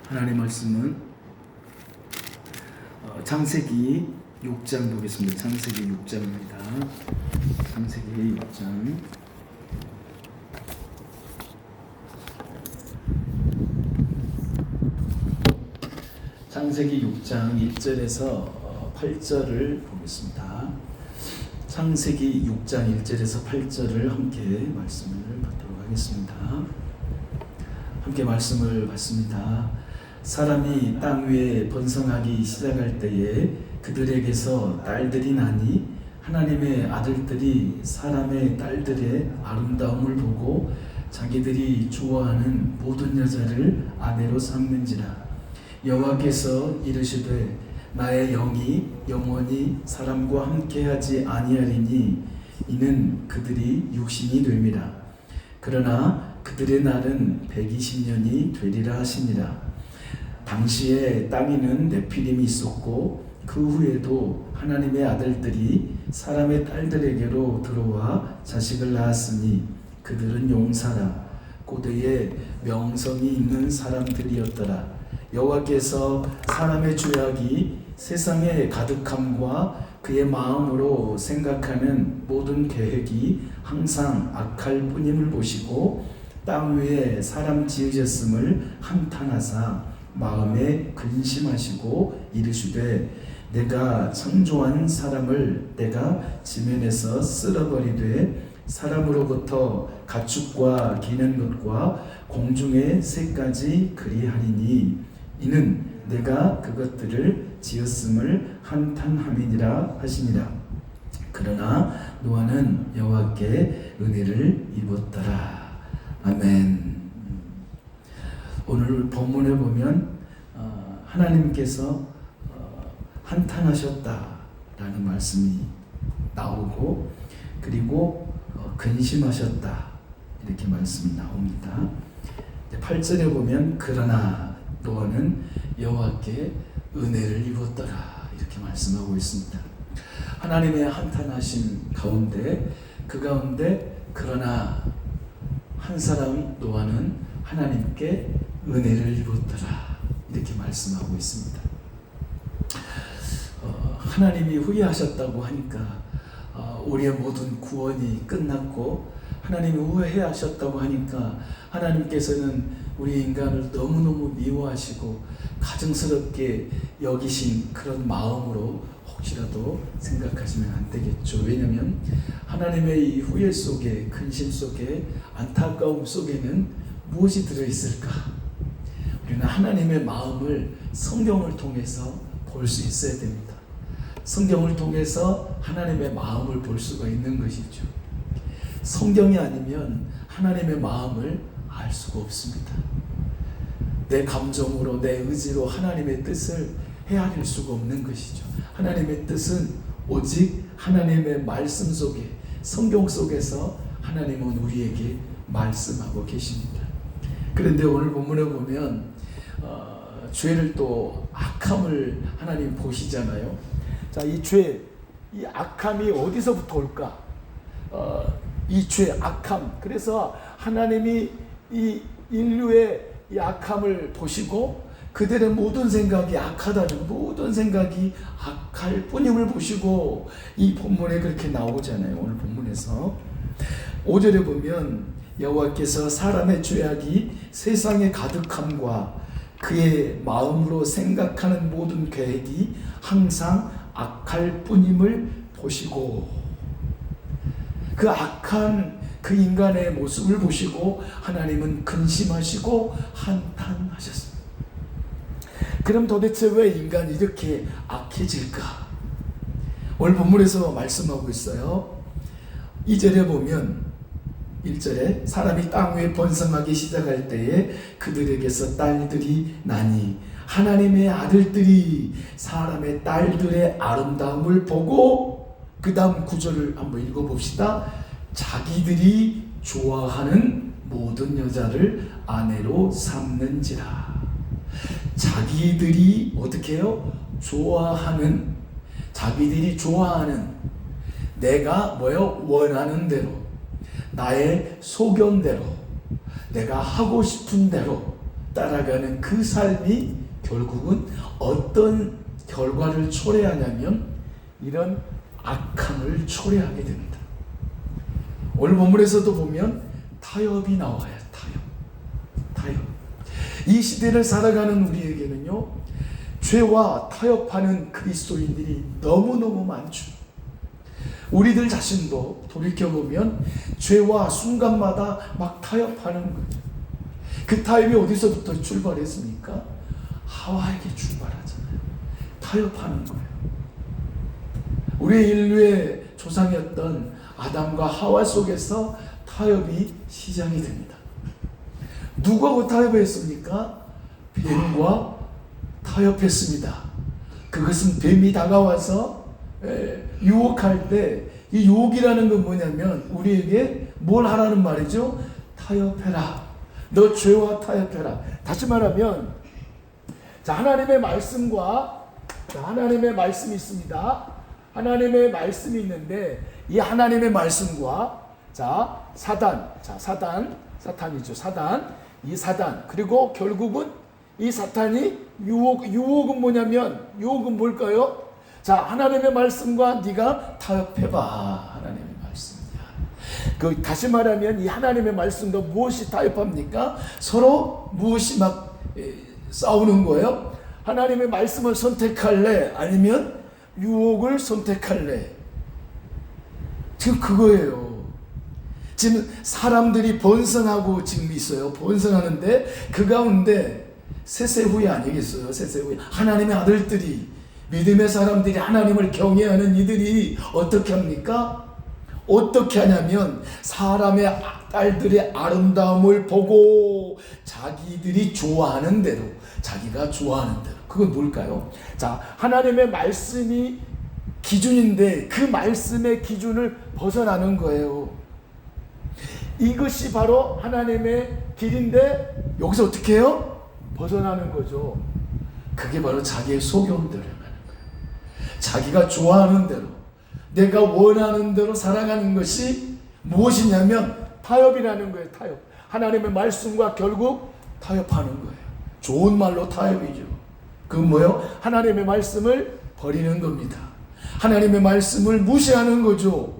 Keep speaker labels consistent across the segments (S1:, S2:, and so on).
S1: 하나님 말씀은 창세기 6장 보겠습니다. 창세기 6장입니다. 창세기 6장 창세기 6장 1절에서 8절을 보겠습니다. 창세기 6장 1절에서 8절을 함께 말씀을 받도록 하겠습니다. 함께 말씀을 받습니다. 사람이 땅 위에 번성하기 시작할 때에 그들에게서 딸들이 나니 하나님의 아들들이 사람의 딸들의 아름다움을 보고 자기들이 좋아하는 모든 여자를 아내로 삼는지라. 여호와께서 이르시되 나의 영이 영원히 사람과 함께하지 아니하리니 이는 그들이 육신이 됨이라. 그러나 그들의 날은 120년이 되리라 하시니라. 당시에 땅에는 네피림이 있었고 그 후에도 하나님의 아들들이 사람의 딸들에게로 들어와 자식을 낳았으니 그들은 용사라 고대에 명성이 있는 사람들이었더라. 여호와께서 사람의 죄악이 세상에 가득함과 그의 마음으로 생각하는 모든 계획이 항상 악할 뿐임을 보시고 땅 위에 사람 지으셨음을 한탄하사 마음에 근심하시고 이르시되 내가 창조한 사람을 내가 지면에서 쓸어버리되 사람으로부터 가축과 기는 것과 공중의 새까지 그리하리니 이는 내가 그것들을 지었음을 한탄함이니라 하시니라. 그러나 노아는 여호와께 은혜를 입었더라. 아멘. 오늘 본문에 보면 하나님께서 한탄하셨다라는 말씀이 나오고 그리고 근심하셨다 이렇게 말씀이 나옵니다. 8절에 보면 그러나 노아는 여호와께 은혜를 입었더라 이렇게 말씀하고 있습니다. 하나님의 한탄하심 가운데 그 가운데 그러나 한 사람 노아는 하나님께 은혜를 입었더라 이렇게 말씀하고 있습니다. 하나님이 후회하셨다고 하니까 우리의 모든 구원이 끝났고 하나님이 후회하셨다고 하니까 하나님께서는 우리 인간을 너무너무 미워하시고 가증스럽게 여기신 그런 마음으로 혹시라도 생각하시면 안 되겠죠. 왜냐하면 하나님의 이 후회 속에 근심 속에 안타까움 속에는 무엇이 들어있을까? 우리는 하나님의 마음을 성경을 통해서 볼 수 있어야 됩니다. 성경을 통해서 하나님의 마음을 볼 수가 있는 것이죠. 성경이 아니면 하나님의 마음을 알 수가 없습니다. 내 감정으로 내 의지로 하나님의 뜻을 헤아릴 수가 없는 것이죠. 하나님의 뜻은 오직 하나님의 말씀 속에 성경 속에서 하나님은 우리에게 말씀하고 계십니다. 그런데 오늘 본문에 보면 죄를 또 악함을 하나님 보시잖아요. 자, 이 죄, 이 악함이 어디서부터 올까? 이 죄, 악함. 그래서 하나님이 이 인류의 이 악함을 보시고 그들의 모든 생각이 악하다는 모든 생각이 악할 뿐임을 보시고 이 본문에 그렇게 나오잖아요. 오늘 본문에서 5절에 보면 여호와께서 사람의 죄악이 세상에 가득함과 그의 마음으로 생각하는 모든 계획이 항상 악할 뿐임을 보시고 그 악한 그 인간의 모습을 보시고 하나님은 근심하시고 한탄하셨습니다. 그럼 도대체 왜 인간이 이렇게 악해질까? 오늘 본문에서 말씀하고 있어요. 2절에 보면 1절에 사람이 땅 위에 번성하기 시작할 때에 그들에게서 딸들이 나니 하나님의 아들들이 사람의 딸들의 아름다움을 보고 그 다음 구절을 한번 읽어봅시다. 자기들이 좋아하는 모든 여자를 아내로 삼는지라. 자기들이 어떻게 해요? 좋아하는, 자기들이 좋아하는, 내가 뭐요? 원하는 대로, 나의 소견대로, 내가 하고 싶은 대로 따라가는 그 삶이 결국은 어떤 결과를 초래하냐면 이런 악함을 초래하게 됩니다. 오늘 본문에서도 보면 타협이 나와요. 타협. 이 시대를 살아가는 우리에게는요, 죄와 타협하는 그리스도인들이 너무너무 많죠. 우리들 자신도 돌이켜보면 죄와 순간마다 막 타협하는 거죠. 그 타협이 어디서부터 출발했습니까? 하와에게 출발하잖아요. 타협하는 거예요. 우리 인류의 조상이었던 아담과 하와 속에서 타협이 시작이 됩니다. 누구하고 타협했습니까? 뱀과 타협했습니다. 그것은 뱀이 다가와서 유혹할 때, 이 유혹이라는 건 뭐냐면 우리에게 뭘 하라는 말이죠? 타협해라. 너 죄와 타협해라. 다시 말하면, 자, 하나님의 말씀과, 하나님의 말씀이 있습니다. 하나님의 말씀이 있는데 이 하나님의 말씀과 사탄이죠. 이 사단, 그리고 결국은 이 사탄이 유혹은 뭐냐면, 유혹은 뭘까요? 자, 하나님의 말씀과 네가 타협해봐. 하나님의 말씀이야. 다시 말하면 이 하나님의 말씀과 무엇이 타협합니까? 서로 무엇이 막 싸우는 거예요? 하나님의 말씀을 선택할래? 아니면 유혹을 선택할래? 지금 그거예요. 지금 사람들이 번성하고 지금 있어요. 번성하는데 그 가운데 세세 후에 아니겠어요? 세세 후에 하나님의 아들들이, 믿음의 사람들이, 하나님을 경외하는 이들이 어떻게 합니까? 어떻게 하냐면 사람의 딸들의 아름다움을 보고 자기들이 좋아하는 대로, 자기가 좋아하는 대로. 그건 뭘까요? 자, 하나님의 말씀이 기준인데 그 말씀의 기준을 벗어나는 거예요. 이것이 바로 하나님의 길인데 여기서 어떻게 해요? 벗어나는 거죠. 그게 바로 자기의 속여온 대로 가는 거예요. 자기가 좋아하는 대로, 내가 원하는 대로 살아가는 것이 무엇이냐면 타협이라는 거예요. 타협. 하나님의 말씀과 결국 타협하는 거예요. 좋은 말로 타협이죠. 그건 뭐예요? 하나님의 말씀을 버리는 겁니다. 하나님의 말씀을 무시하는 거죠.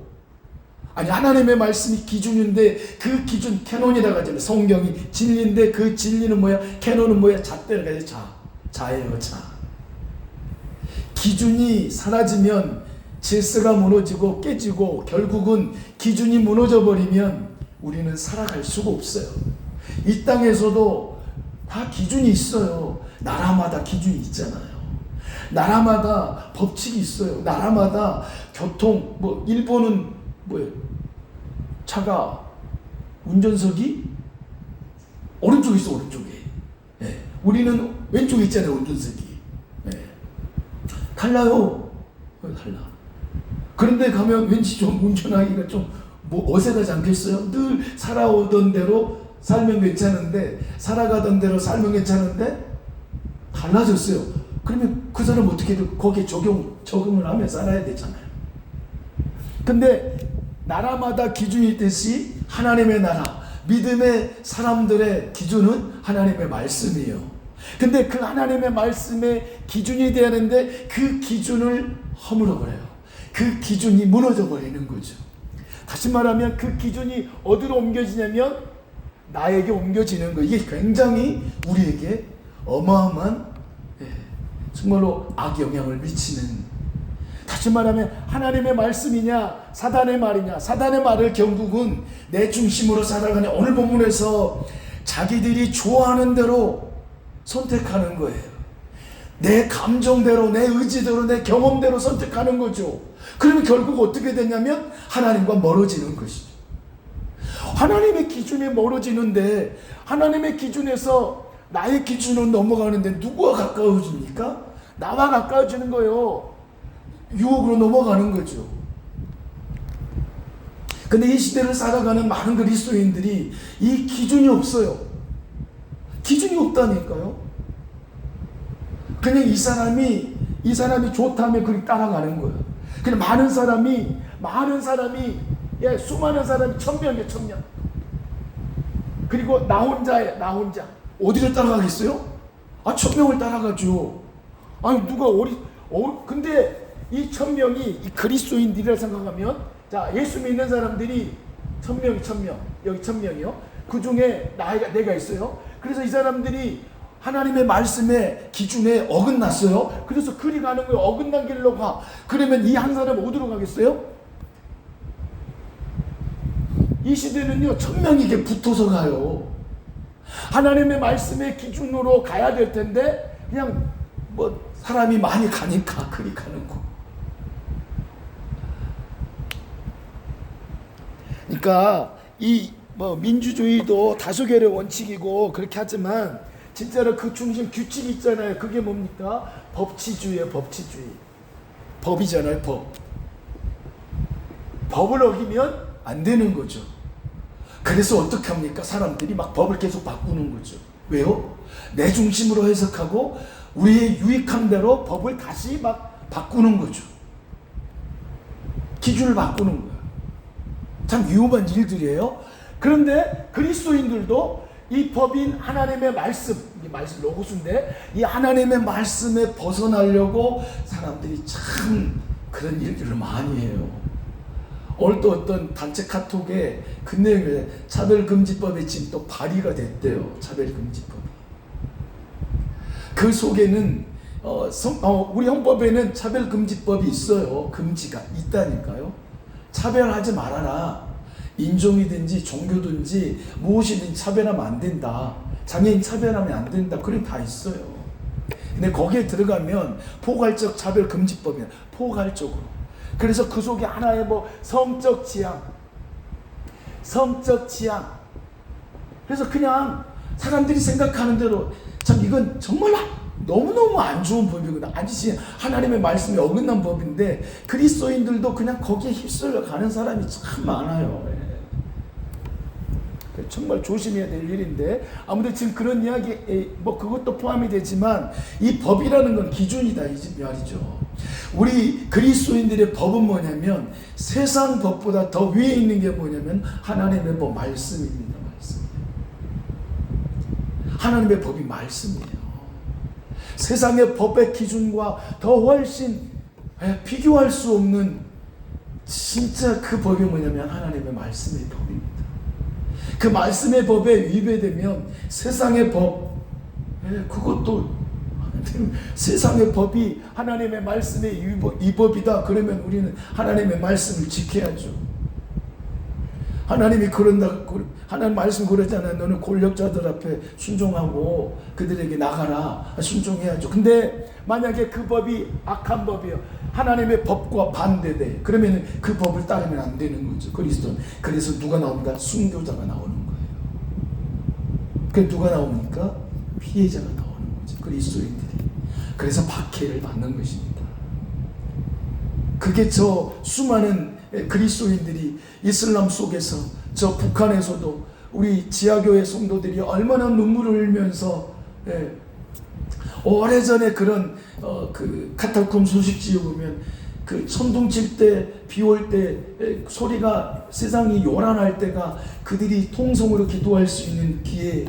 S1: 아니, 하나님의 말씀이 기준인데 그 기준, 캐논이라고 하잖아요. 성경이 진리인데 그 진리는 뭐야? 캐논은 뭐야? 잣대를 가지고 자예요. 자. 기준이 사라지면 질서가 무너지고 깨지고, 결국은 기준이 무너져 버리면 우리는 살아갈 수가 없어요. 이 땅에서도 다 기준이 있어요. 나라마다 기준이 있잖아요. 나라마다 법칙이 있어요. 나라마다 교통, 일본은 뭐예요? 차가, 운전석이 오른쪽에 있어, 오른쪽에. 네. 우리는 왼쪽에 있잖아요, 운전석이. 네. 달라요. 달라. 그런데 가면 왠지 좀 운전하기가 좀 어색하지 않겠어요? 늘 살아오던 대로 살면 괜찮은데, 살아가던 대로 살면 괜찮은데 달라졌어요. 그러면 그 사람 어떻게 해도 거기에 적응을 하며 살아야 되잖아요. 근데 나라마다 기준이 있듯이 하나님의 나라, 믿음의 사람들의 기준은 하나님의 말씀이에요. 근데 그 하나님의 말씀의 기준이 되는데 그 기준을 허물어버려요. 그 기준이 무너져 버리는 거죠. 다시 말하면 그 기준이 어디로 옮겨지냐면 나에게 옮겨지는 거예요. 이게 굉장히 우리에게 어마어마한 정말로 악영향을 미치는, 다시 말하면 하나님의 말씀이냐 사단의 말이냐, 사단의 말을 결국은 내 중심으로 살아가는, 오늘 본문에서 자기들이 좋아하는 대로 선택하는 거예요. 내 감정대로, 내 의지대로, 내 경험대로 선택하는 거죠. 그러면 결국 어떻게 되냐면 하나님과 멀어지는 것이죠. 하나님의 기준에 멀어지는데, 하나님의 기준에서 나의 기준은 넘어가는데 누구와 가까워집니까? 나와 가까워지는 거예요. 유혹으로 넘어가는 거죠. 근데 이 시대를 살아가는 많은 그리스도인들이 이 기준이 없어요. 기준이 없다니까요. 그냥 이 사람이 좋다면 그렇게 따라가는 거예요. 그냥 많은 사람이 수많은 사람이 1000명이에요, 1000명. 그리고 나 혼자예요, 나 혼자. 어디를 따라가겠어요? 천명을 따라가죠. 아니 누가 근데 이 천명이 이 그리스도인들이라 생각하면, 자, 예수 믿는 사람들이 천명 여기 천명이요. 그 중에 내가 있어요. 그래서 이 사람들이 하나님의 말씀의 기준에 어긋났어요. 그래서 그리 가는 거예요. 어긋난 길로 가. 그러면 이 한 사람 어디로 가겠어요? 이 시대는요, 천명에게 붙어서 가요. 하나님의 말씀의 기준으로 가야 될 텐데 그냥 뭐 사람이 많이 가니까 그리 가는 거. 그러니까 이 뭐 민주주의도 다수결의 원칙이고 그렇게 하지만 진짜로 그 중심 규칙이 있잖아요. 그게 뭡니까? 법치주의예요. 법치주의. 법이잖아요. 법을 어기면 안 되는 거죠. 그래서 어떻게 합니까? 사람들이 막 법을 계속 바꾸는 거죠. 왜요? 내 중심으로 해석하고 우리의 유익한 대로 법을 다시 막 바꾸는 거죠. 기준을 바꾸는 거예요. 참 위험한 일들이에요. 그런데 그리스도인들도 이 법인 하나님의 말씀, 이 말씀 로고스인데 이 하나님의 말씀에 벗어나려고 사람들이 참 그런 일들을 많이 해요. 오늘 또 어떤 단체 카톡에 그 내용을 차별금지법이 지금 또 발의가 됐대요. 차별금지법이. 그 속에는 우리 헌법에는 차별금지법이 있어요. 금지가 있다니까요. 차별하지 말아라. 인종이든지 종교든지 무엇이든지 차별하면 안 된다. 장애인 차별하면 안 된다. 그런 다 있어요. 근데 거기에 들어가면 포괄적 차별금지법이야. 포괄적으로. 그래서 그 속에 하나의 뭐 성적 지향. 그래서 그냥 사람들이 생각하는 대로 참 이건 정말 너무너무 안 좋은 법이거든. 아니지 하나님의 말씀이 어긋난 법인데 그리스도인들도 그냥 거기에 휩쓸려 가는 사람이 참 많아요. 정말 조심해야 될 일인데 아무튼 지금 그런 이야기 뭐 그것도 포함이 되지만 이 법이라는 건 기준이다 이 말이죠. 우리 그리스도인들의 법은 뭐냐면 세상 법보다 더 위에 있는 게 뭐냐면 하나님의 법 말씀입니다. 말씀. 하나님의 법이 말씀이에요. 세상의 법의 기준과 더 훨씬 비교할 수 없는 진짜 그 법이 뭐냐면 하나님의 말씀의 법입니다. 그 말씀의 법에 위배되면 세상의 법, 그것도 세상의 법이 하나님의 말씀의 위법이다. 그러면 우리는 하나님의 말씀을 지켜야죠. 하나님이 하나님 말씀 그러잖아요. 너는 권력자들 앞에 순종하고 그들에게 나가라. 순종해야죠. 근데 만약에 그 법이 악한 법이에요. 하나님의 법과 반대돼. 그러면 그 법을 따르면 안 되는 거죠. 그래서 누가 나옵니까? 순교자가 나오는 거예요. 그 누가 나옵니까? 피해자가 나오는 거죠. 그리스도인들이. 그래서 박해를 받는 것입니다. 그게 저 수많은 그리스도인들이 이슬람 속에서 저 북한에서도 우리 지하교회 성도들이 얼마나 눈물을 흘리면서 오래전에 그런 그 카타콤 소식지에 보면 그 천둥 칠 때 비 올 때 소리가 세상이 요란할 때가 그들이 통성으로 기도할 수 있는 기회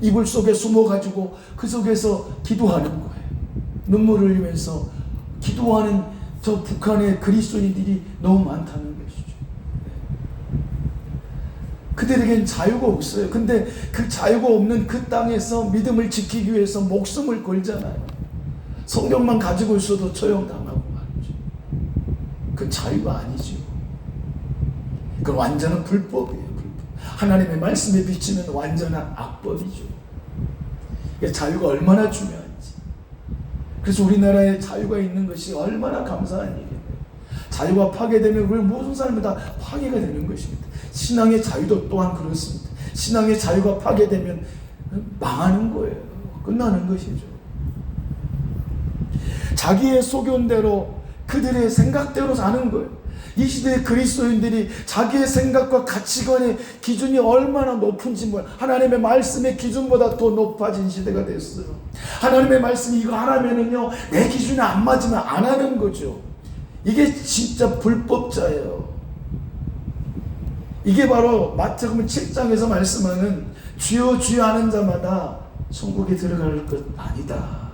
S1: 이불 속에 숨어가지고 그 속에서 기도하는 거예요. 눈물을 흘리면서 기도하는 저 북한의 그리스도인들이 너무 많다는 것이죠. 그들에겐 자유가 없어요. 근데 그 자유가 없는 그 땅에서 믿음을 지키기 위해서 목숨을 걸잖아요. 성경만 가지고 있어도 처형당하고 말이죠. 그건 자유가 아니죠. 그건 완전한 불법이에요. 불법. 하나님의 말씀에 비치면 완전한 악법이죠. 자유가 얼마나 중요한지. 그래서 우리나라에 자유가 있는 것이 얼마나 감사한 일이에요. 자유가 파괴되면 우리 모든 사람이 다 파괴가 되는 것입니다. 신앙의 자유도 또한 그렇습니다. 신앙의 자유가 파괴되면 망하는 거예요. 끝나는 것이죠. 자기의 소견대로 그들의 생각대로 사는 거예요. 이 시대의 그리스도인들이 자기의 생각과 가치관의 기준이 얼마나 높은지 몰라요. 하나님의 말씀의 기준보다 더 높아진 시대가 됐어요. 하나님의 말씀이 이거 하라면은요, 내 기준에 안 맞으면 안 하는 거죠. 이게 진짜 불법자예요. 이게 바로 마태복음 7장에서 말씀하는 주여 주여 하는 자마다 천국에 들어갈 것 아니다.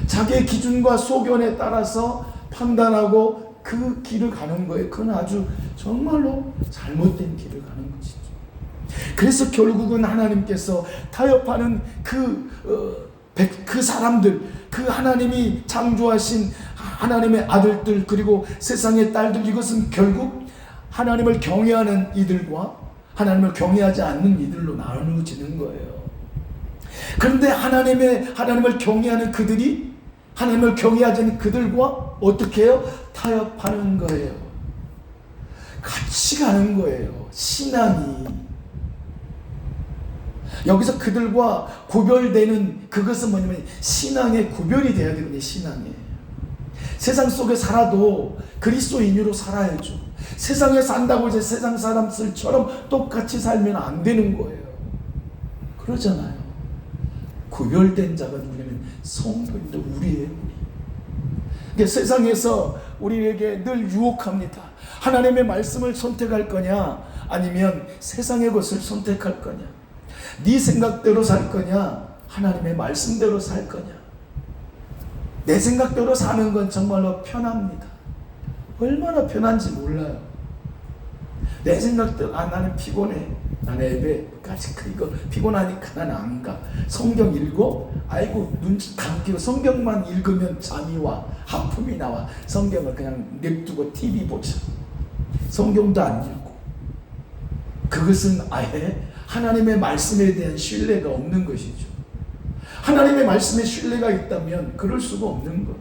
S1: 자기의 기준과 소견에 따라서 판단하고 그 길을 가는 거예요. 그건 아주 정말로 잘못된 길을 가는 것이죠. 그래서 결국은 하나님께서 타협하는 그 사람들, 그 하나님이 창조하신 하나님의 아들들, 그리고 세상의 딸들, 이것은 결국 하나님을 경외하는 이들과 하나님을 경외하지 않는 이들로 나누어지는 거예요. 그런데 하나님을 경외하는 그들이 하나님을 경외하지 않는 그들과 어떻게 해요? 타협하는 거예요. 같이 가는 거예요. 신앙이. 여기서 그들과 구별되는 그것은 뭐냐면 신앙의 구별이 돼야 되거든요. 신앙에. 세상 속에 살아도 그리스도인으로 살아야죠. 세상에 산다고 이제 세상 사람들처럼 똑같이 살면 안 되는 거예요. 그러잖아요. 구별된 자가 누구냐면 성도인도 우리예요. 그러니까 세상에서 우리에게 늘 유혹합니다. 하나님의 말씀을 선택할 거냐 아니면 세상의 것을 선택할 거냐, 네 생각대로 살 거냐 하나님의 말씀대로 살 거냐. 내 생각대로 사는 건 정말로 편합니다. 얼마나 편한지 몰라요. 내 생각대로 나는 피곤해, 나는 예배까지 이거 피곤하니까 나는 안 가. 성경 읽고 아이고 눈치 감기고 성경만 읽으면 잠이 와, 하품이 나와. 성경을 그냥 냅두고 TV 보자. 성경도 안 읽고. 그것은 아예 하나님의 말씀에 대한 신뢰가 없는 것이죠. 하나님의 말씀에 신뢰가 있다면 그럴 수가 없는 것.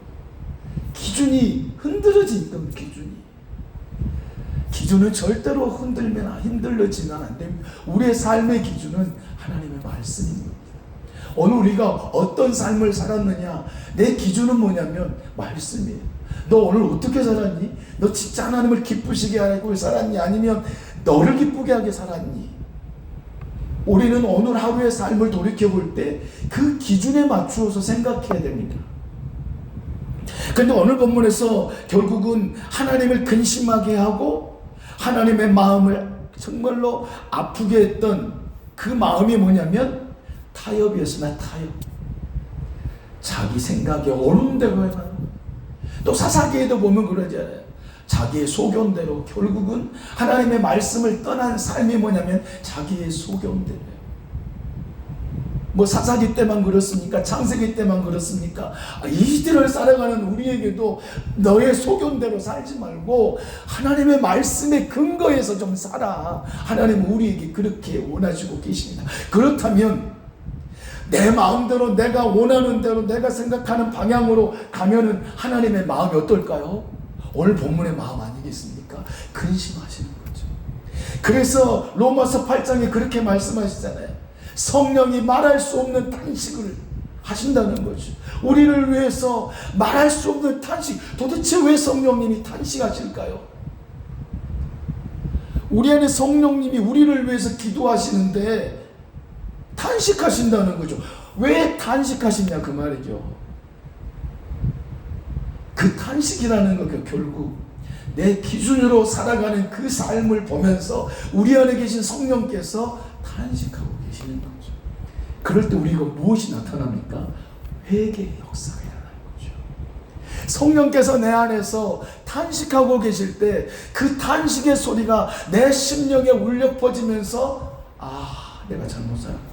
S1: 기준이 흔들어진 겁니다. 기준은 절대로 흔들려지면 안 됩니다. 우리의 삶의 기준은 하나님의 말씀입니다. 오늘 우리가 어떤 삶을 살았느냐, 내 기준은 뭐냐면 말씀이에요. 너 오늘 어떻게 살았니? 너 진짜 하나님을 기쁘시게 하고 살았니? 아니면 너를 기쁘게 하게 살았니? 우리는 오늘 하루의 삶을 돌이켜볼 때 그 기준에 맞추어서 생각해야 됩니다. 그런데 오늘 본문에서 결국은 하나님을 근심하게 하고 하나님의 마음을 정말로 아프게 했던 그 마음이 뭐냐면 타협이었습니다. 타협. 자기 생각에 옳은 대로 해라. 또 사사기에도 보면 그러잖아요. 자기의 소견대로. 결국은 하나님의 말씀을 떠난 삶이 뭐냐면 자기의 소견대로. 뭐 사사기 때만 그렇습니까? 창세기 때만 그렇습니까? 이 시대를 살아가는 우리에게도 너의 소견대로 살지 말고 하나님의 말씀의 근거에서 좀 살아. 하나님은 우리에게 그렇게 원하시고 계십니다. 그렇다면 내 마음대로, 내가 원하는 대로, 내가 생각하는 방향으로 가면은 하나님의 마음이 어떨까요? 오늘 본문의 마음 아니겠습니까? 근심하시는 거죠. 그래서 로마서 8장에 그렇게 말씀하시잖아요. 성령이 말할 수 없는 탄식을 하신다는 거죠. 우리를 위해서 말할 수 없는 탄식. 도대체 왜 성령님이 탄식하실까요? 우리 안에 성령님이 우리를 위해서 기도하시는데 탄식하신다는 거죠. 왜 탄식하시냐 그 말이죠. 그 탄식이라는 거 결국 내 기준으로 살아가는 그 삶을 보면서 우리 안에 계신 성령께서 탄식하고 계시는 거죠. 그럴 때 우리가 무엇이 나타납니까? 회개의 역사가 일어나는 거죠. 성령께서 내 안에서 탄식하고 계실 때 그 탄식의 소리가 내 심령에 울려 퍼지면서 내가 잘못 살았구나.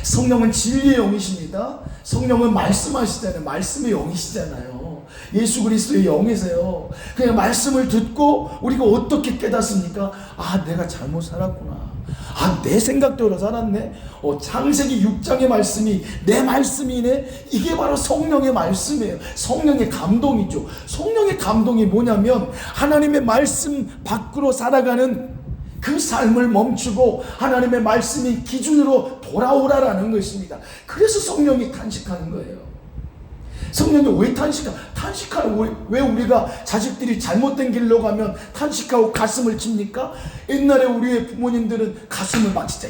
S1: 성령은 진리의 영이십니다. 성령은 말씀하시잖아요. 말씀의 영이시잖아요. 예수 그리스도의 영이세요. 그냥 말씀을 듣고 우리가 어떻게 깨닫습니까? 내가 잘못 살았구나. 내 생각대로 살았네. 창세기 6장의 말씀이 내 말씀이네. 이게 바로 성령의 말씀이에요. 성령의 감동이죠. 성령의 감동이 뭐냐면 하나님의 말씀 밖으로 살아가는 그 삶을 멈추고 하나님의 말씀이 기준으로 돌아오라라는 것입니다. 그래서 성령이 탄식하는 거예요. 성령이 왜 탄식하는 왜 우리가 자식들이 잘못된 길로 가면 탄식하고 가슴을 칩니까? 옛날에 우리의 부모님들은 가슴을 막 진짜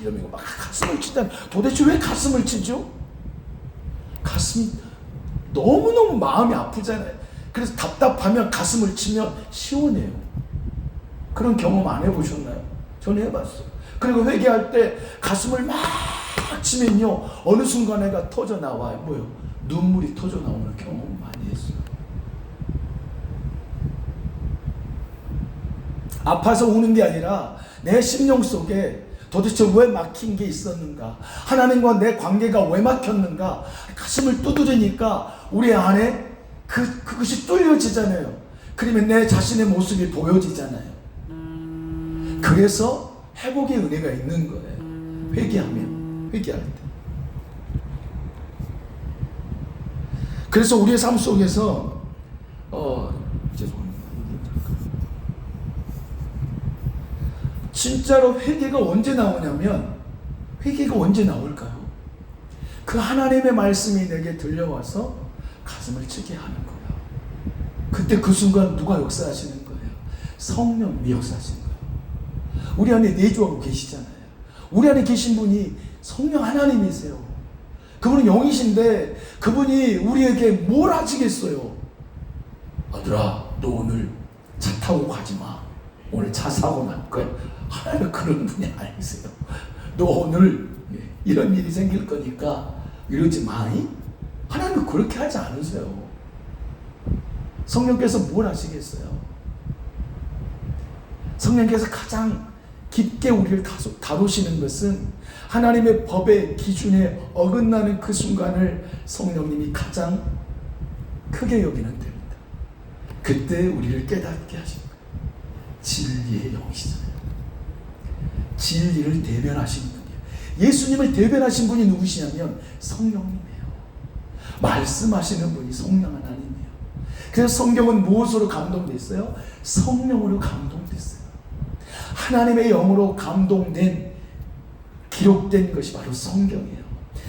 S1: 이러면 막 가슴을 치잖아요. 도대체 왜 가슴을 치죠? 가슴이 너무너무 마음이 아프잖아요. 그래서 답답하면 가슴을 치면 시원해요. 그런 경험 안 해보셨나요? 저는 해봤어요. 그리고 회개할 때 가슴을 막 치면요, 어느 순간 애가 터져 나와요. 뭐요? 눈물이 터져 나오는 경험 많이 했어요. 아파서 우는 게 아니라 내 심령 속에 도대체 왜 막힌 게 있었는가, 하나님과 내 관계가 왜 막혔는가, 가슴을 두드리니까 우리 안에 그것이 뚫려지잖아요. 그러면 내 자신의 모습이 보여지잖아요. 그래서 회복의 은혜가 있는 거예요. 회개할 때. 그래서 우리의 삶 속에서 죄송합니다. 진짜로 회개가 언제 나오냐면, 회개가 언제 나올까요? 그 하나님의 말씀이 내게 들려와서 가슴을 치게 하는 거예요. 그때 그 순간 누가 역사하시는 거예요? 성령이 역사하시는 거예요. 우리 안에 내주하고 계시잖아요. 우리 안에 계신 분이 성령 하나님이세요. 그분은 영이신데 그분이 우리에게 뭘 하시겠어요? 아들아, 너 오늘 차 타고 가지 마. 오늘 차 사고 날 거야. 하나님은 그런 분이 아니세요. 너 오늘 이런 일이 생길 거니까 이러지 마. 하나님은 그렇게 하지 않으세요. 성령께서 뭘 하시겠어요? 성령께서 가장 깊게 우리를 다루시는 것은 하나님의 법의 기준에 어긋나는 그 순간을 성령님이 가장 크게 여기는 때입니다. 그때 우리를 깨닫게 하신 거예요. 진리의 영이시잖아요. 진리를 대변하신 분이에요. 예수님을 대변하신 분이 누구시냐면 성령님이에요. 말씀하시는 분이 성령 하나님이에요. 그래서 성경은 무엇으로 감동됐어요? 성령으로 감동됐어요. 하나님의 영으로 감동된, 기록된 것이 바로 성경이에요.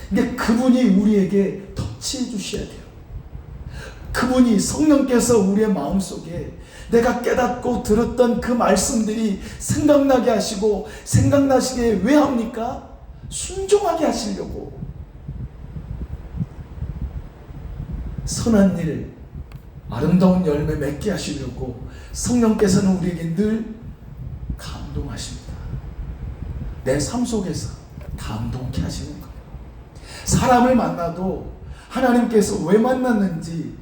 S1: 근데 그분이 우리에게 터치해 주셔야 돼요. 그분이, 성령께서 우리의 마음속에 내가 깨닫고 들었던 그 말씀들이 생각나게 하시고, 생각나시게 왜 합니까? 순종하게 하시려고. 선한 일, 아름다운 열매 맺게 하시려고 성령께서는 우리에게 늘 감동하십니다. 내 삶 속에서 감동케 하시는 거예요. 사람을 만나도 하나님께서 왜 만났는지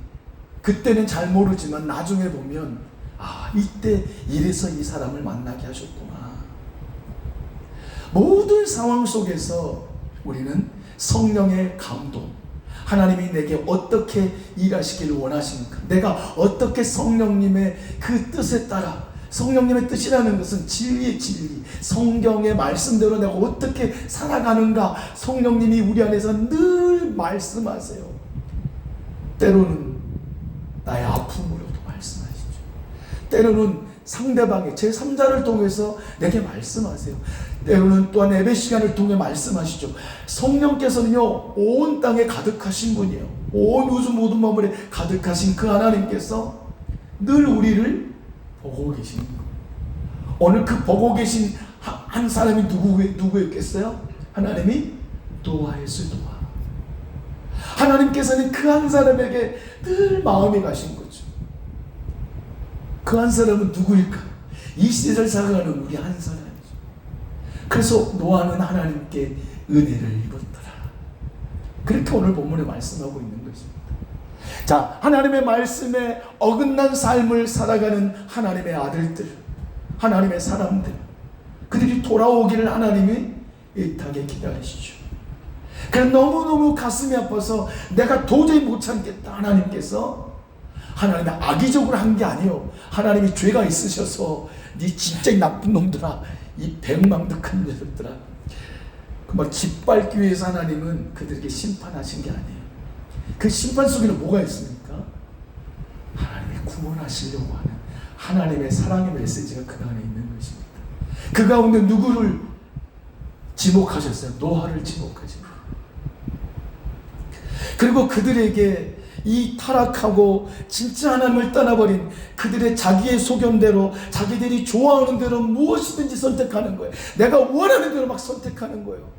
S1: 그때는 잘 모르지만 나중에 보면, 이때 이래서 이 사람을 만나게 하셨구나. 모든 상황 속에서 우리는 성령의 감동, 하나님이 내게 어떻게 일하시기를 원하시는가, 내가 어떻게 성령님의 그 뜻에 따라, 성령님의 뜻이라는 것은 진리의 진리, 성경의 말씀대로 내가 어떻게 살아가는가, 성령님이 우리 안에서 늘 말씀하세요. 때로는 나의 아픔으로도 말씀하시죠. 때로는 상대방의 제3자를 통해서 내게 말씀하세요. 때로는 또한 예배 시간을 통해 말씀하시죠. 성령께서는요, 온 땅에 가득하신 분이에요. 온 우주 모든 만물에 가득하신 그 하나님께서 늘 우리를 보고 계시는 거예요. 오늘 그 보고 계신 한 사람이 누구였겠어요? 하나님이 노아였어요. 노아. 하나님께서는 그 한 사람에게 늘 마음이 가신 거죠. 그 한 사람은 누구일까? 이 시대를 살아가는 우리 한 사람이죠. 그래서 노아는 하나님께 은혜를 입었더라. 그렇게 오늘 본문에 말씀하고 있는 것입니다. 자, 하나님의 말씀에 어긋난 삶을 살아가는 하나님의 아들들, 하나님의 사람들, 그들이 돌아오기를 하나님이 애타게 기다리시죠. 그래서 너무너무 가슴이 아파서 내가 도저히 못 참겠다, 하나님께서 하나님이 악의적으로 한 게 아니에요. 하나님이 죄가 있으셔서 네 진짜 나쁜 놈들아, 이 백망덕한 녀석들아, 막 짓밟기 위해서 하나님은 그들에게 심판하신 게 아니에요. 그 심판 속에는 뭐가 있습니까? 하나님이 구원하시려고 하는 하나님의 사랑의 메시지가 그 안에 있는 것입니다. 그 가운데 누구를 지목하셨어요? 노아를 지목하십니다. 그리고 그들에게 이 타락하고 진짜 하나님을 떠나버린 그들의 자기의 소견대로, 자기들이 좋아하는 대로 무엇이든지 선택하는 거예요. 내가 원하는 대로 막 선택하는 거예요.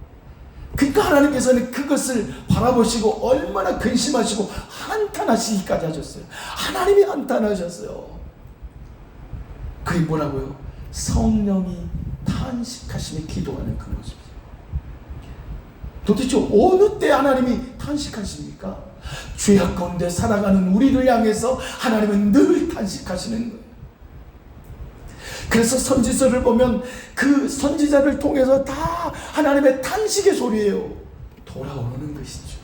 S1: 그러니까 하나님께서는 그것을 바라보시고 얼마나 근심하시고 한탄하시기까지 하셨어요. 하나님이 한탄하셨어요. 그게 뭐라고요? 성령이 탄식하시며 기도하는 그 모습이에요. 도대체 어느 때 하나님이 탄식하십니까? 죄악 가운데 살아가는 우리를 향해서 하나님은 늘 탄식하시는 거예요. 그래서 선지서를 보면 그 선지자를 통해서 다 하나님의 탄식의 소리예요. 돌아오는 것이죠.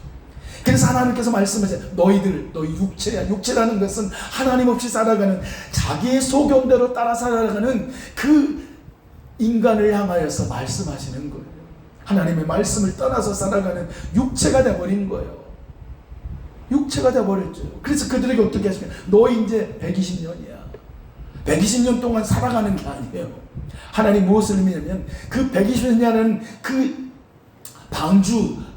S1: 그래서 하나님께서 말씀하세요. 너희 육체야. 육체라는 것은 하나님 없이 살아가는, 자기의 소견대로 따라 살아가는 그 인간을 향하여서 말씀하시는 거예요. 하나님의 말씀을 떠나서 살아가는 육체가 되어버린 거예요. 육체가 되어버렸죠. 그래서 그들에게 어떻게 하시면, 너 이제 120년이야. 120년 동안 살아가는 게 아니에요. 하나님 무엇을 의미냐면, 그 120년이라는 그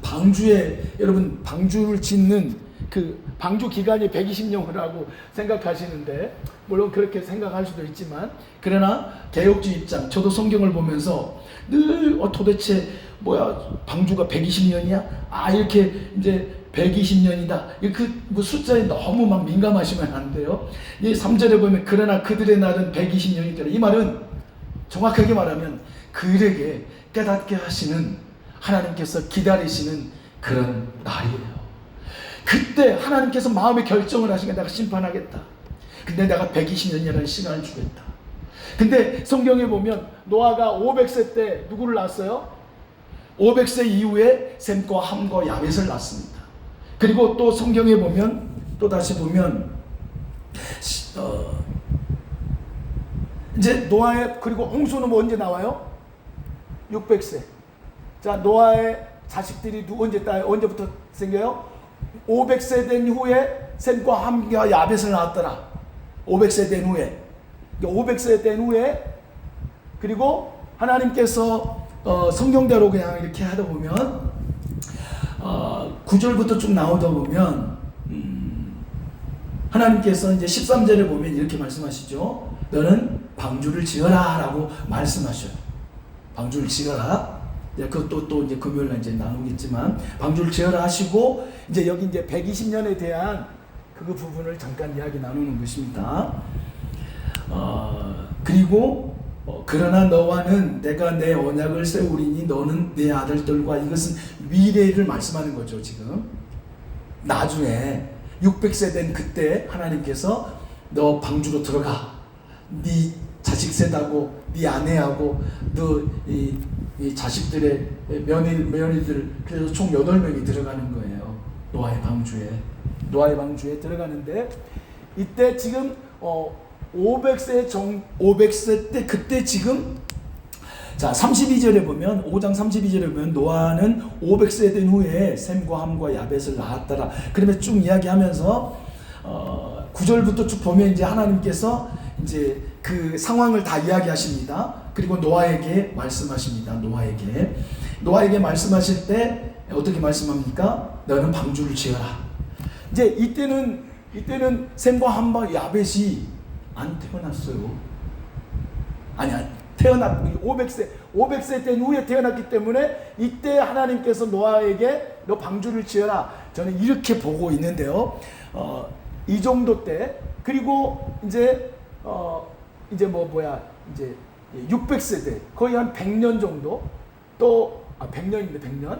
S1: 방주에, 여러분, 방주를 짓는 그 방주 기간이 120년이라고 생각하시는데, 물론 그렇게 생각할 수도 있지만, 그러나 개혁주의 입장, 저도 성경을 보면서 늘 도대체 뭐야, 방주가 120년이야? 이렇게 이제 120년이다. 그 숫자에 너무 막 민감하시면 안 돼요. 이 3절에 보면, 그러나 그들의 날은 120년이 되라. 이 말은 정확하게 말하면 그들에게 깨닫게 하시는, 하나님께서 기다리시는 그런 날이에요. 그때 하나님께서 마음의 결정을 하시니까 내가 심판하겠다. 근데 내가 120년이라는 시간을 주겠다. 근데 성경에 보면 노아가 500세 때 누구를 낳았어요? 500세 이후에 셈과 함과 야벳을 낳습니다. 그리고 또 성경에 보면, 또 다시 보면 이제 노아의, 그리고 홍수는 언제 나와요? 600세. 자, 노아의 자식들이 언제부터 생겨요? 500세 된 후에 셈과 함과 야벳을 낳았더라. 500세 된 후에. 500세 된 후에, 그리고 하나님께서 성경대로 그냥 이렇게 하다 보면 9절부터 쭉 나오다 보면 하나님께서 이제 13절에 보면 이렇게 말씀하시죠. 너는 방주를 지어라 라고 말씀하셔요. 방주를 지어라. 그것도 또 이제 금요일날 이제 나누겠지만, 방주를 지어라 하시고, 이제 여기 이제 120년에 대한 그 부분을 잠깐 이야기 나누는 것입니다. 그리고 그러나 너와는 내가 내 언약을 세우리니 너는 내 아들들과, 이것은 미래를 말씀하는 거죠. 지금 나중에 600세 된 그때 하나님께서 너 방주로 들어가, 네 자식 세다고 네 아내하고 너 이 자식들의 며느리들, 그래서 총 8명이 들어가는 거예요. 노아의 방주에 들어가는데, 이때 지금 500세 때, 그때 지금, 자 32절에 보면, 5장 32절에 보면 노아는 500세 된 후에 셈과 함과 야벳을 낳았더라. 그러면 쭉 이야기하면서 9절부터 쭉 보면 이제 하나님께서 이제 그 상황을 다 이야기하십니다. 그리고 노아에게 말씀하십니다. 노아에게 말씀하실 때 어떻게 말씀합니까? 너는 방주를 지어라. 이제 이때는 셈과 함과 야벳이 안 태어났어요. 아니야, 500세 된 후에 태어났기 때문에 이때 하나님께서 노아에게 너 방주를 지어라. 저는 이렇게 보고 있는데요. 이 정도 때, 그리고 이제 600세대, 거의 한 100년 정도, 또 100년인데 100년,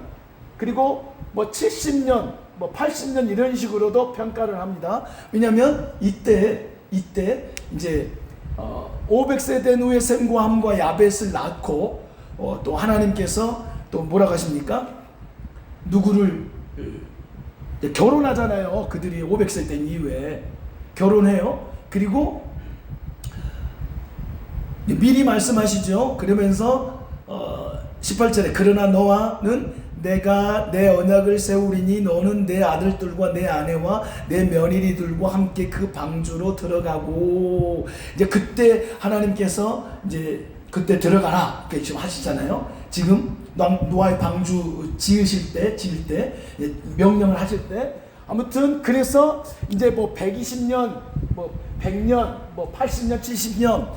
S1: 그리고 70년, 80년 이런 식으로도 평가를 합니다. 왜냐하면 이때 이제 500세 된 후에 셈과 함과 야벳을 낳고, 또 하나님께서 또 뭐라고 하십니까? 누구를 결혼하잖아요. 그들이 500세 된 이후에 결혼해요. 그리고 미리 말씀하시죠. 그러면서 18절에 그러나 너와는 내가 내 언약을 세우리니 너는 내 아들들과 내 아내와 내 며느리들과 함께 그 방주로 들어가고, 이제 그때 하나님께서 이제 그때 들어가라 그렇게 지금 하시잖아요. 지금 노아의 방주 지을 때 명령을 하실 때, 아무튼 그래서 이제 120년, 100년, 80년, 70년,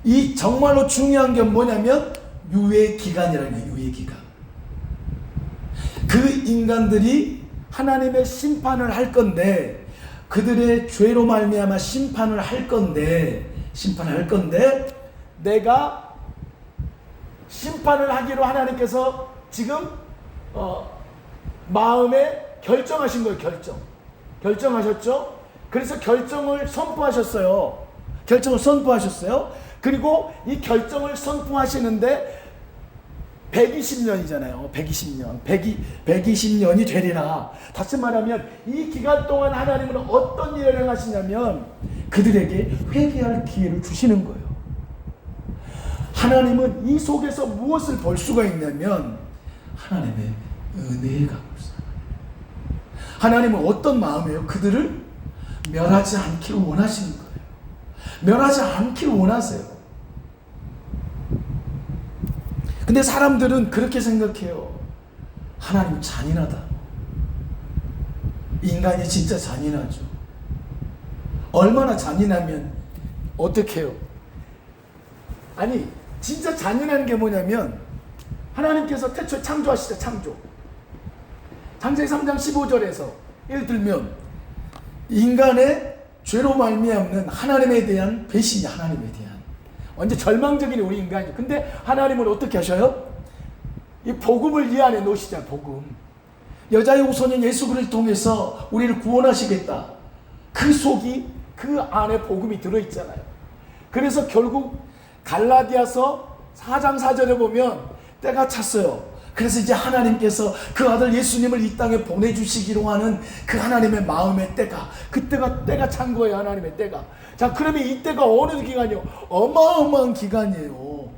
S1: 이 정말로 중요한 게 뭐냐면 유예 기간이라는 거예요. 유예 기간. 그 인간들이 하나님의 심판을 할 건데, 그들의 죄로 말미암아 심판을 할 건데 내가 심판을 하기로 하나님께서 지금 마음에 결정하신 거예요. 결정하셨죠. 그래서 결정을 선포하셨어요. 그리고 이 결정을 선포하시는데 120년이잖아요. 120년이 되리라. 다시 말하면 이 기간 동안 하나님은 어떤 일을 행하시냐면 그들에게 회개할 기회를 주시는 거예요. 하나님은 이 속에서 무엇을 볼 수가 있냐면 하나님의 은혜가 있어요. 하나님은 어떤 마음이에요? 그들을 멸하지 않기를 원하시는 거예요. 멸하지 않기를 원하세요. 근데 사람들은 그렇게 생각해요. 하나님 잔인하다. 인간이 진짜 잔인하죠. 얼마나 잔인하면 어떻게 해요? 아니 진짜 잔인한 게 뭐냐면 하나님께서 태초에 창조하시죠. 창세기 3장 15절에서 예를 들면 인간의 죄로 말미암는 하나님에 대한 배신이 하나님에 대한 완전 절망적인 우리 인간이죠. 근데 하나님은 어떻게 하셔요? 이 복음을 이 안에 놓으시잖아요. 복음. 여자의 후손인 예수 그리스도를 통해서 우리를 구원하시겠다. 그 속이 그 안에 복음이 들어있잖아요. 그래서 결국 갈라디아서 4장 4절에 보면 때가 찼어요. 그래서 이제 하나님께서 그 아들 예수님을 이 땅에 보내주시기로 하는 그 하나님의 마음의 때가 때가 찬 거예요. 하나님의 때가. 자, 그러면 이 때가 어느 기간이요? 어마어마한 기간이에요.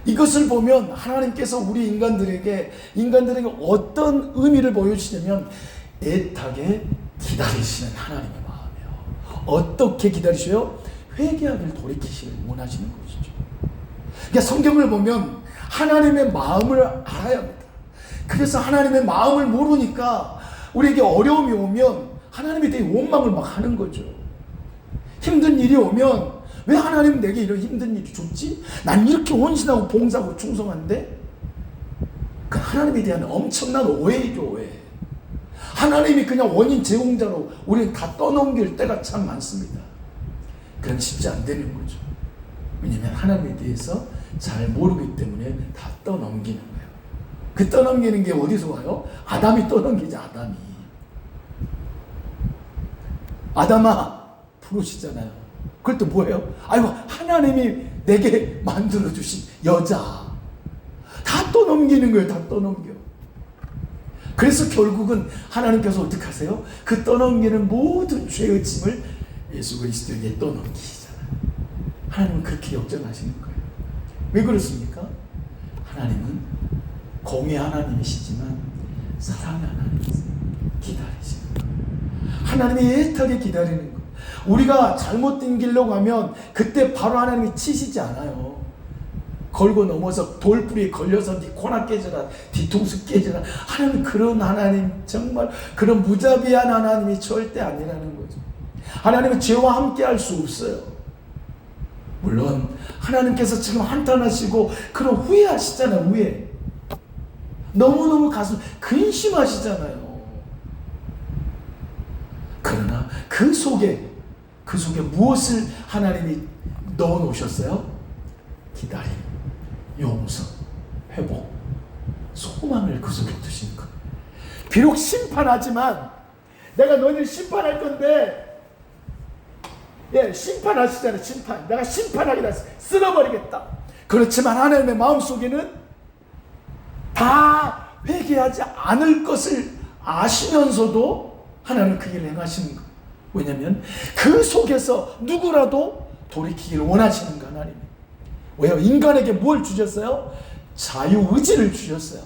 S1: 이것을 보면 하나님께서 우리 인간들에게 어떤 의미를 보여주시냐면 애타게 기다리시는 하나님의 마음이에요. 어떻게 기다리셔요? 회개하기를 돌이키시길 원하시는 것이죠. 그러니까 성경을 보면 하나님의 마음을 알아야 합니다. 그래서 하나님의 마음을 모르니까 우리에게 어려움이 오면 하나님에 대해 원망을 막 하는 거죠. 힘든 일이 오면 왜 하나님 내게 이런 힘든 일이 줬지? 난 이렇게 헌신하고 봉사하고 충성한데? 그 하나님에 대한 엄청난 오해이죠. 오해. 하나님이 그냥 원인 제공자로 우리는 다 떠넘길 때가 참 많습니다. 그건 쉽지 안 되는 거죠. 왜냐하면 하나님에 대해서 잘 모르기 때문에 다 떠넘기는 거예요. 그 떠넘기는 게 어디서 와요? 아담이 떠넘기죠. 아담아 부르시잖아요. 그걸 또 뭐예요? 아이고 하나님이 내게 만들어주신 여자. 다 떠넘기는 거예요. 다 떠넘겨. 그래서 결국은 하나님께서 어떻게 하세요? 그 떠넘기는 모든 죄의 짐을 예수 그리스도에게 떠넘기시잖아요. 하나님은 그렇게 역전하시는 거예요. 왜 그렇습니까? 하나님은 공의 하나님이시지만 사랑의 하나님이세요. 기다리시는 거예요. 하나님이 애타게 기다리는 거예요. 우리가 잘못된 길로 가면 그때 바로 하나님이 치시지 않아요. 걸고 넘어서 돌뿌리에 걸려서 네 코나 깨져라, 뒤통수 깨져라. 하나님 그런 하나님, 정말 그런 무자비한 하나님이 절대 아니라는 거죠. 하나님은 죄와 함께 할 수 없어요. 물론 하나님께서 지금 한탄하시고 그런 후회하시잖아요. 후회. 너무너무 가슴 근심하시잖아요. 그러나 그 속에 무엇을 하나님이 넣어 놓으셨어요? 기다림, 용서, 회복, 소망을 그 속에 두신 거예요. 비록 심판하지만 내가 너희를 심판할 건데, 심판하시잖아요. 심판. 내가 심판하기다, 쓸어버리겠다. 그렇지만 하나님의 마음속에는 다 회개하지 않을 것을 아시면서도 하나님은 그 일을 행하시는 거예요. 왜냐하면 그 속에서 누구라도 돌이키기를 원하시는 거 하나님이. 왜요? 인간에게 뭘 주셨어요? 자유의지를 주셨어요.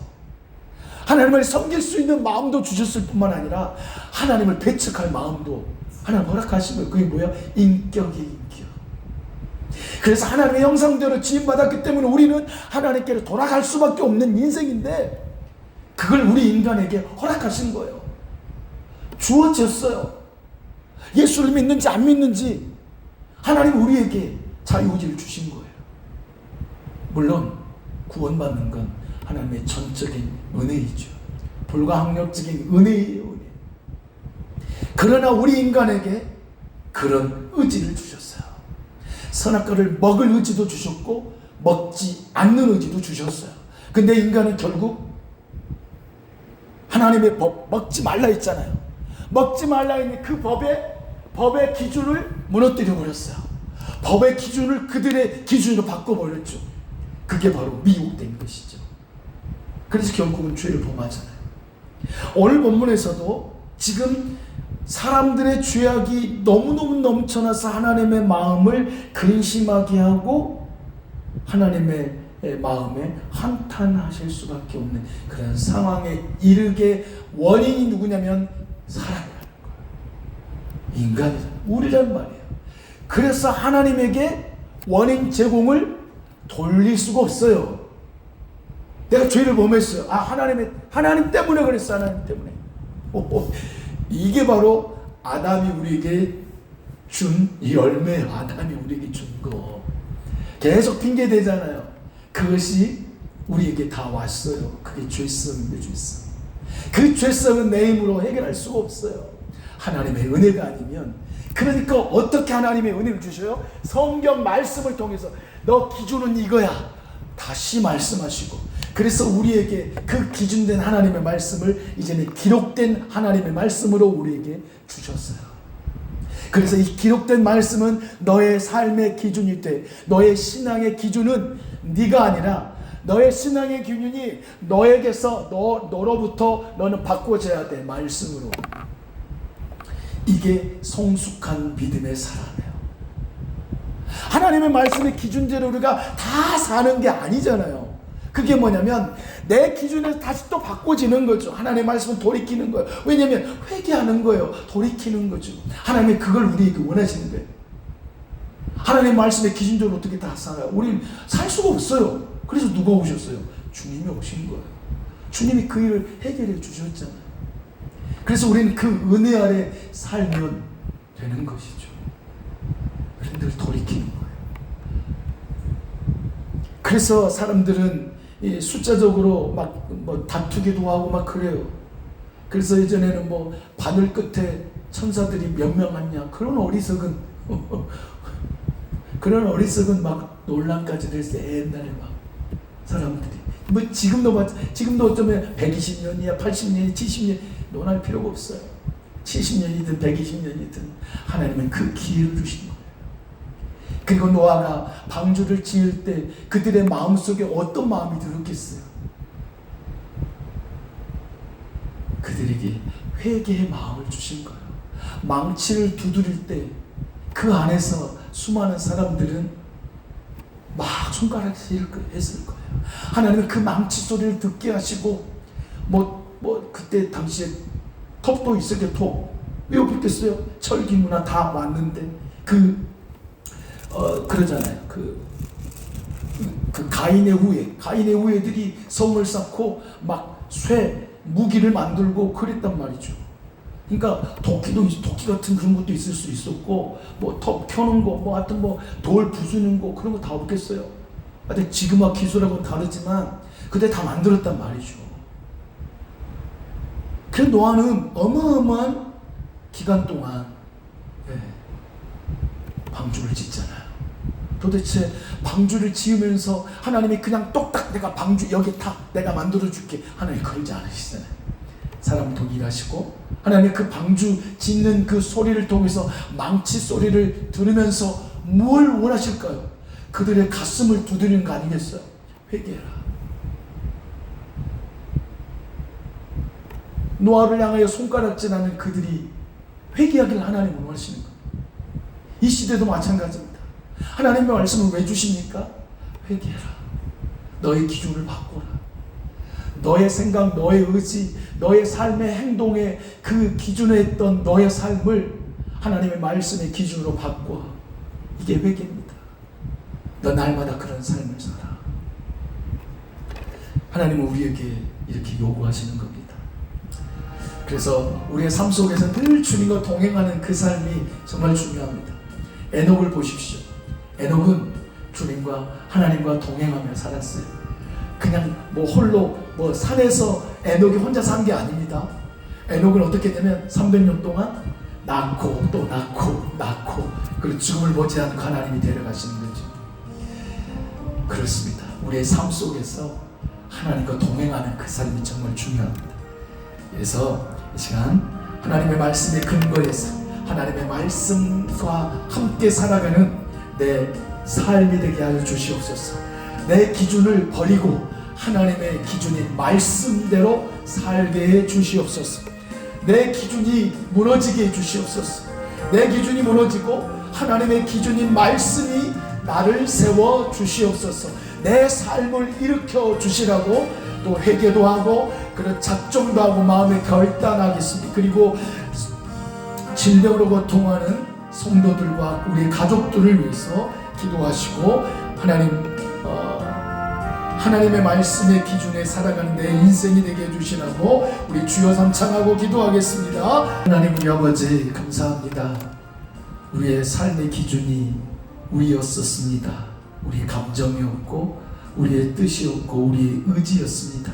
S1: 하나님을 섬길 수 있는 마음도 주셨을 뿐만 아니라 하나님을 배척할 마음도 하나님 허락하신 거예요. 그게 뭐예요? 인격이 인격. 그래서 하나님의 형상대로 지음받았기 때문에 우리는 하나님께로 돌아갈 수밖에 없는 인생인데 그걸 우리 인간에게 허락하신 거예요. 주어졌어요. 예수를 믿는지 안 믿는지 하나님 우리에게 자유의지를 주신 거예요. 물론 구원받는 건 하나님의 전적인 은혜이죠. 불가항력적인 은혜예요. 은혜. 그러나 우리 인간에게 그런 의지를 주셨어요. 선악과를 먹을 의지도 주셨고 먹지 않는 의지도 주셨어요. 근데 인간은 결국 하나님의 법 먹지 말라 했잖아요. 먹지 말라 했는 그 법의 기준을 무너뜨려 버렸어요. 법의 기준을 그들의 기준으로 바꿔버렸죠. 그게 바로 미혹된 것이죠. 그래서 결국은 죄를 범하잖아요. 오늘 본문에서도 지금 사람들의 죄악이 너무너무 넘쳐나서 하나님의 마음을 근심하게 하고 하나님의 마음에 한탄하실 수밖에 없는 그런 상황에 이르게 원인이 누구냐면 사람이라는 거예요. 인간이잖아요. 우리란 말이에요. 그래서 하나님에게 원인 제공을 돌릴 수가 없어요. 내가 죄를 범했어요. 하나님 때문에 그랬어. 하나님 때문에. 이게 바로 아담이 우리에게 준 열매예요. 아담이 우리에게 준 거. 계속 핑계 대잖아요. 그것이 우리에게 다 왔어요. 그게 죄성인데 죄성. 그 죄성은 내 힘으로 해결할 수가 없어요. 하나님의 은혜가 아니면. 그러니까 어떻게 하나님의 은혜를 주셔요? 성경 말씀을 통해서 너 기준은 이거야. 다시 말씀하시고. 그래서 우리에게 그 기준된 하나님의 말씀을 이제는 기록된 하나님의 말씀으로 우리에게 주셨어요. 그래서 이 기록된 말씀은 너의 삶의 기준이 돼. 너의 신앙의 기준은 네가 아니라 너의 신앙의 기준이 너에게서 너로부터 너는 바꿔져야 돼. 말씀으로. 이게 성숙한 믿음의 사람이에요. 하나님의 말씀의 기준대로 우리가 다 사는 게 아니잖아요. 그게 뭐냐면 내 기준에서 다시 또 바꿔지는 거죠. 하나님의 말씀은 돌이키는 거예요. 왜냐하면 회개하는 거예요. 돌이키는 거죠. 하나님이 그걸 우리에게 원하시는 거예요. 하나님의 말씀의 기준대로 어떻게 다 살아요? 우리는 살 수가 없어요. 그래서 누가 오셨어요? 주님이 오신 거예요. 주님이 그 일을 해결해 주셨잖아요. 그래서 우리는 그 은혜 아래 살면 되는 것이죠. 늘 돌이키는 거예요. 그래서 사람들은 숫자적으로 막 뭐 다투기도 하고 막 그래요. 그래서 예전에는 뭐 바늘 끝에 천사들이 몇 명 왔냐 그런 어리석은 막 논란까지 됐어요. 옛날에 막 사람들이 뭐 지금도 어쩌면 120년이야 80년이 70년 논할 필요가 없어요. 70년이든 120년이든 하나님은 그 기회를 주신 거예요. 그리고 노아가 방주를 지을 때 그들의 마음속에 어떤 마음이 들었겠어요? 그들에게 회개의 마음을 주신 거예요. 망치를 두드릴 때 그 안에서 수많은 사람들은 막 손가락질 했을 거예요. 하나님은 그 망치 소리를 듣게 하시고 그때 당시에 톱도 있었게 톱 왜 없겠어요? 철기문화 다 왔는데 그러잖아요. 그 가인의 후예들이 성을 쌓고 막 무기를 만들고 그랬단 말이죠. 그러니까 도끼 같은 그런 것도 있을 수 있었고 뭐 톱 켜는 거 하여튼 돌 부수는 거 그런 거 다 없겠어요. 하여튼 지금과 기술하고는 다르지만 그때 다 만들었단 말이죠. 그 노아는 어마어마한 기간 동안 방주를 짓잖아요. 도대체 방주를 지으면서 하나님이 그냥 똑딱 내가 방주 여기 타 내가 만들어줄게 하나님 그러지 않으시잖아요. 사람 동일하시고 하나님이 그 방주 짓는 그 소리를 통해서 망치 소리를 들으면서 뭘 원하실까요? 그들의 가슴을 두드리는 거 아니겠어요? 회개해라. 노아를 향하여 손가락질하는 그들이 회개하기를 하나님은 원하시는 거예요. 이 시대도 마찬가지입니다. 하나님의 말씀을 왜 주십니까? 회개해라. 너의 기준을 바꿔라. 너의 생각, 너의 의지, 너의 삶의 행동에 그 기준에 있던 너의 삶을 하나님의 말씀의 기준으로 바꿔. 이게 회개입니다. 너 날마다 그런 삶을 살아. 하나님은 우리에게 이렇게 요구하시는 겁니다. 그래서 우리의 삶 속에서 늘 주님과 동행하는 그 삶이 정말 중요합니다. 에녹을 보십시오. 에녹은 주님과 하나님과 동행하며 살았어요. 그냥 홀로 산에서 에녹이 혼자 산 게 아닙니다. 에녹은 어떻게 되면 300년 동안 낳고 또 낳고 그리고 죽음을 머지 않고 하나님이 데려가시는 거죠. 그렇습니다. 우리의 삶 속에서 하나님과 동행하는 그 삶이 정말 중요합니다. 그래서 이 시간 하나님의 말씀의 근거에서 하나님의 말씀과 함께 살아가는 내 삶이 되게 하여 주시옵소서. 내 기준을 버리고 하나님의 기준인 말씀대로 살게 해 주시옵소서. 내 기준이 무너지게 해 주시옵소서. 내 기준이 무너지고 하나님의 기준인 말씀이 나를 세워 주시옵소서. 내 삶을 일으켜 주시라고 또 회개도 하고 그런 작정도 하고 마음에 결단하겠습니다. 그리고 질병으로 고통하는 성도들과 우리 가족들을 위해서 기도하시고 하나님의 말씀의 기준에 살아가는 내 인생이 되게 해주시라고 우리 주여 삼창하고 기도하겠습니다. 하나님 우리 아버지 감사합니다. 우리의 삶의 기준이 우리였었습니다. 우리 감정이었고 우리의 뜻이었고 우리의 의지였습니다.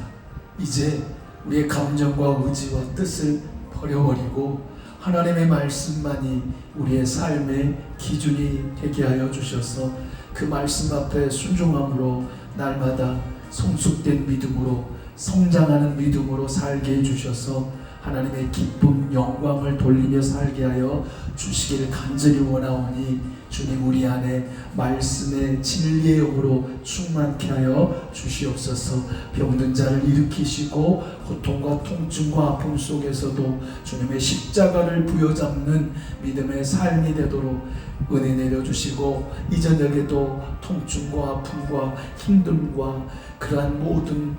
S1: 이제 우리의 감정과 의지와 뜻을 버려버리고 하나님의 말씀만이 우리의 삶의 기준이 되게 하여 주셔서 그 말씀 앞에 순종함으로 날마다 성숙된 믿음으로 성장하는 믿음으로 살게 해주셔서 하나님의 기쁨 영광을 돌리며 살게 하여 주시기를 간절히 원하오니 주님 우리 안에 말씀의 진리의 영으로 충만케 하여 주시옵소서. 병든 자를 일으키시고 고통과 통증과 아픔 속에서도 주님의 십자가를 부여잡는 믿음의 삶이 되도록 은혜 내려주시고 이 저녁에도 통증과 아픔과 힘듦과 그러한 모든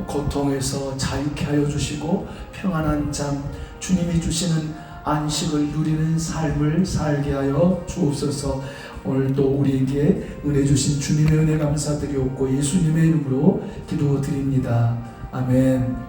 S1: 고통에서 자유케 하여 주시고 평안한 잠 주님이 주시는 안식을 누리는 삶을 살게 하여 주옵소서. 오늘도 우리에게 은혜 주신 주님의 은혜 감사드리옵고 예수님의 이름으로 기도드립니다. 아멘.